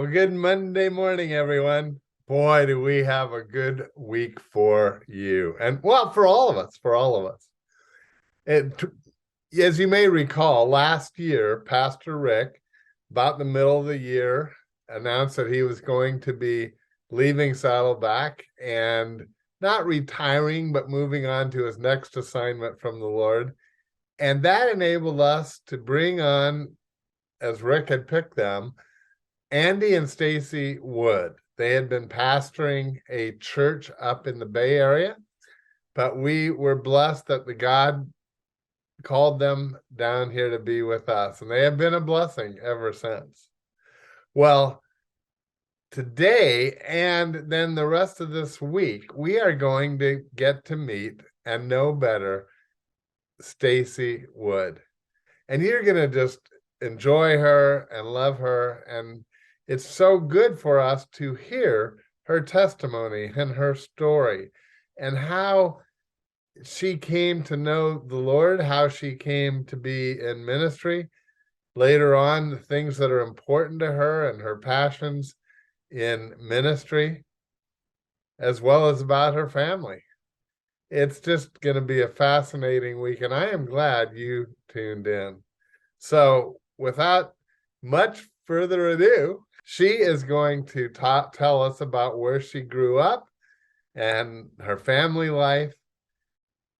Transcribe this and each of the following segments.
Well, good Monday morning, everyone. Boy, do we have a good week for you. And well, for all of us. It, as you may recall, last year, Pastor Rick, about the middle of the year, announced that he was going to be leaving Saddleback and not retiring, but moving on to his next assignment from the Lord. And that enabled us to bring on, as Rick had picked them, Andy and Stacie Wood. They had been pastoring a church up in the Bay Area, but we were blessed that the God called them down here to be with us, and they have been a blessing ever since. Well, today and then the rest of this week, we are going to get to meet and know better Stacie Wood. And you're going to just enjoy her and love her. And it's so good for us to hear her testimony and her story and how she came to know the Lord, how she came to be in ministry. Later on, the things that are important to her and her passions in ministry, as well as about her family. It's just going to be a fascinating week, and I am glad you tuned in. So without much further ado, she is going to tell us about where she grew up and her family life,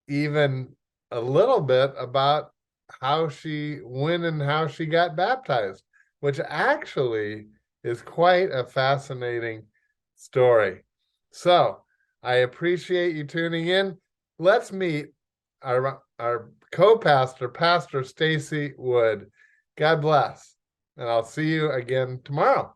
even a little bit about how she went and how she got baptized, which actually is quite a fascinating story. So I appreciate you tuning in. Let's meet our co-pastor, Pastor Stacie Wood. God bless. And I'll see you again tomorrow.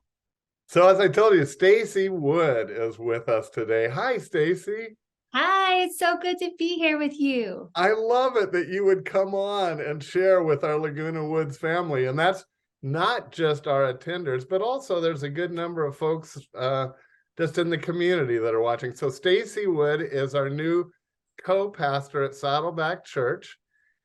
So as I told you, Stacie Wood is with us today. Hi, Stacie. Hi, it's so good to be here with you. I love it that you would come on and share with our Laguna Woods family. And that's not just our attenders, but also there's a good number of folks just in the community that are watching. So Stacie Wood is our new co-pastor at Saddleback Church.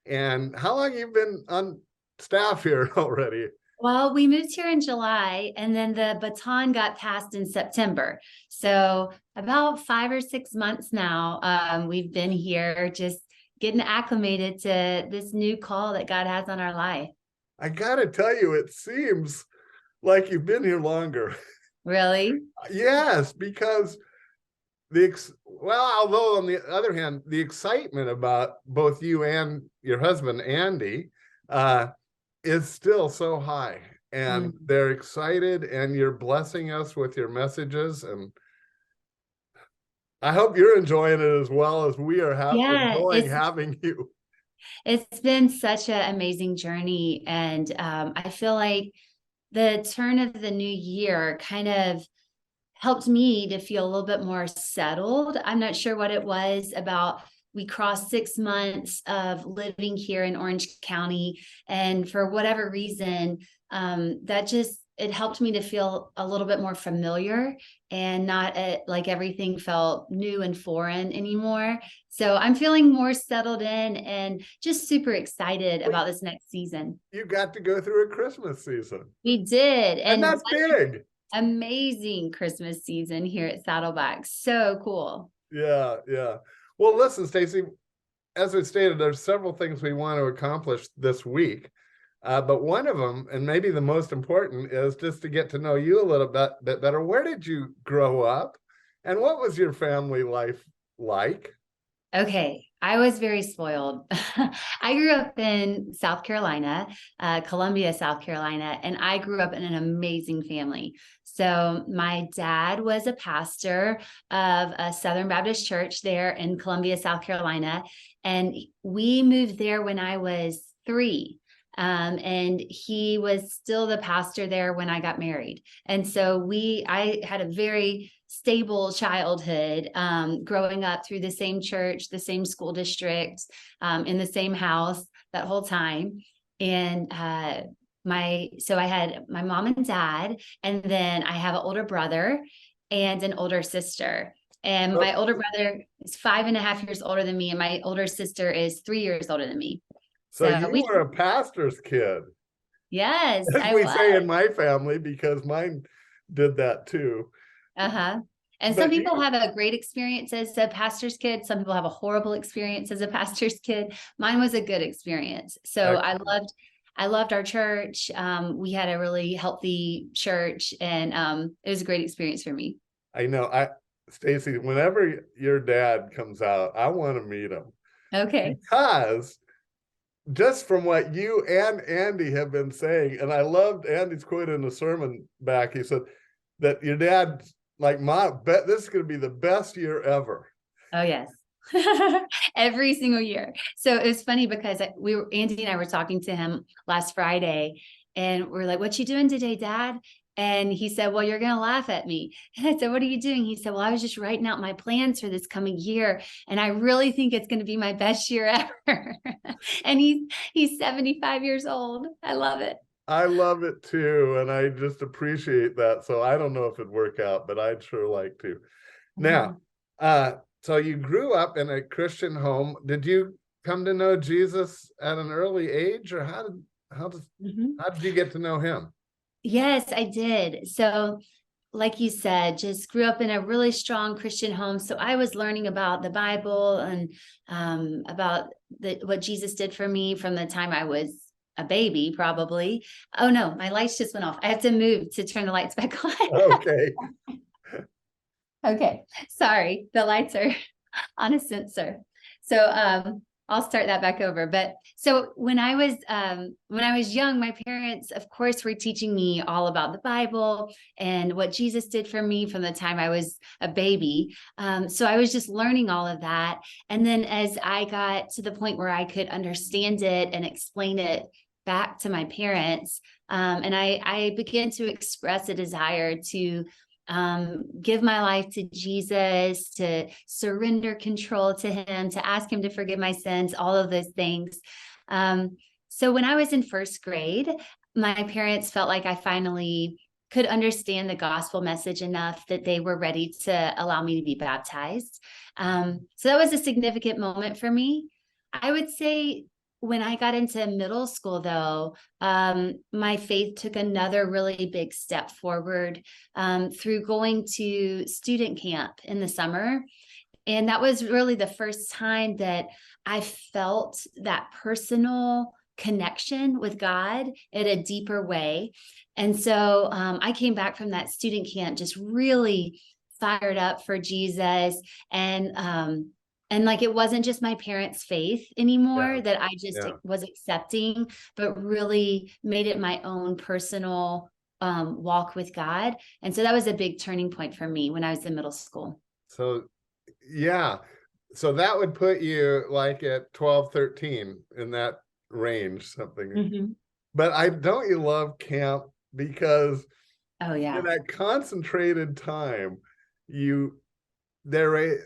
And how long have you been on staff here already? Well, we moved here in July and then the baton got passed in September. So about 5 or 6 months now, we've been here just getting acclimated to this new call that God has on our life. I got to tell you, it seems like you've been here longer. Really? Yes, because although on the other hand, the excitement about both you and your husband, Andy, is still so high, and they're excited, and you're blessing us with your messages, and I hope you're enjoying it as well as we are enjoying having you. It's been such an amazing journey, and I feel like the turn of the new year kind of helped me to feel a little bit more settled. I'm not sure what it was about. We crossed 6 months of living here in Orange County. And for whatever reason, it helped me to feel a little bit more familiar and not like everything felt new and foreign anymore. So I'm feeling more settled in and just super excited about this next season. You got to go through a Christmas season. We did. And that's big. Amazing Christmas season here at Saddleback. So cool. Yeah. Well, listen, Stacie, as we stated, there's several things we want to accomplish this week. But one of them, and maybe the most important, is just to get to know you a little bit better. Where did you grow up? And what was your family life like? Okay, I was very spoiled. I grew up in South Carolina, Columbia, South Carolina, and I grew up in an amazing family. So my dad was a pastor of a Southern Baptist church there in Columbia, South Carolina, and we moved there when I was 3. And he was still the pastor there when I got married. And so I had a very stable childhood, growing up through the same church, the same school district, in the same house that whole time. And so I had my mom and dad, and then I have an older brother and an older sister. And my older brother is 5.5 years older than me, and my older sister is 3 years older than me. So you were a pastor's kid. Yes, As we say in my family, because mine did that too. Uh-huh. And some But people have a great experience as a pastor's kid. Some people have a horrible experience as a pastor's kid. Mine was a good experience. So I loved our church. We had a really healthy church, and it was a great experience for me. I know, Stacie, whenever your dad comes out, I want to meet him, Okay. because just from what you and Andy have been saying, and I loved Andy's quote in the sermon back. He said that your dad, like, bet this is going to be the best year ever. Oh, yes. Every single year. So it was funny because Andy and I were talking to him last Friday, and we're like, "What you doing today, Dad?" And he said, "Well, you're going to laugh at me." And I said, "What are you doing?" He said, "Well, I was just writing out my plans for this coming year, and I really think it's going to be my best year ever." And he's 75 years old. I love it. I love it too, and I just appreciate that. So I don't know if it'd work out, but I'd sure like to. Now, so you grew up in a Christian home. Did you come to know Jesus at an early age, or how did you get to know him? Yes, I did. So, like you said, just grew up in a really strong Christian home. So I was learning about the Bible and about what Jesus did for me from the time I was a baby, probably. Oh no, my lights just went off. I have to move to turn the lights back on. Okay. Okay. Sorry. The lights are on a sensor. So I'll start that back over. But so when I was young, my parents, of course, were teaching me all about the Bible and what Jesus did for me from the time I was a baby. So I was just learning all of that. And then as I got to the point where I could understand it and explain it back to my parents, and I began to express a desire to give my life to Jesus, to surrender control to him, to ask him to forgive my sins, all of those things. So when I was in first grade, my parents felt like I finally could understand the gospel message enough that they were ready to allow me to be baptized. So that was a significant moment for me. I would say when I got into middle school, though, my faith took another really big step forward through going to student camp in the summer. And that was really the first time that I felt that personal connection with God in a deeper way. And so I came back from that student camp just really fired up for Jesus, and like, it wasn't just my parents' faith anymore that I just was accepting, but really made it my own personal walk with God. And so that was a big turning point for me when I was in middle school. So, yeah. So that would put you like at 12, 13 in that range, something. But don't you love camp? Because in that concentrated time, the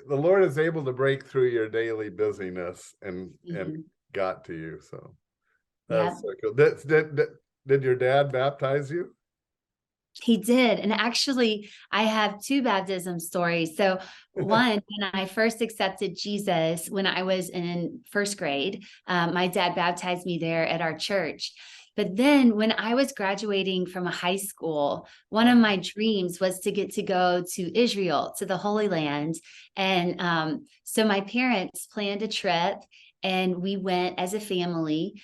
Lord is able to break through your daily busyness and got to you. So that's so cool. Did your dad baptize you? He did. And actually, I have two baptism stories. So one, when I first accepted Jesus when I was in first grade, my dad baptized me there at our church. But then when I was graduating from a high school, one of my dreams was to get to go to Israel, to the Holy Land. And so my parents planned a trip, and we went as a family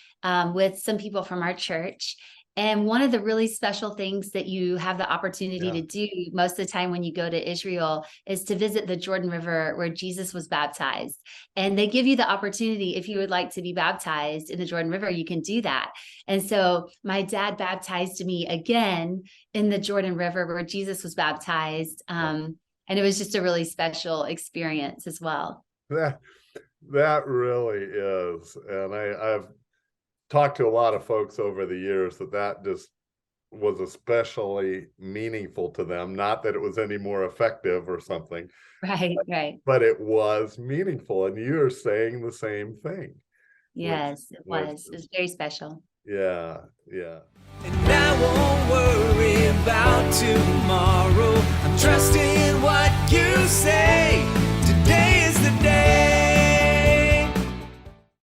with some people from our church. And one of the really special things that you have the opportunity to do most of the time when you go to Israel is to visit the Jordan River where Jesus was baptized. And they give you the opportunity, if you would like to be baptized in the Jordan River, you can do that. And so my dad baptized me again in the Jordan River where Jesus was baptized. And it was just a really special experience as well. That really is. And I've talked to a lot of folks over the years that just was especially meaningful to them. Not that it was any more effective or something. Right. But it was meaningful. And you're saying the same thing. Yes, it was. It was very special. Yeah. And I won't worry about tomorrow.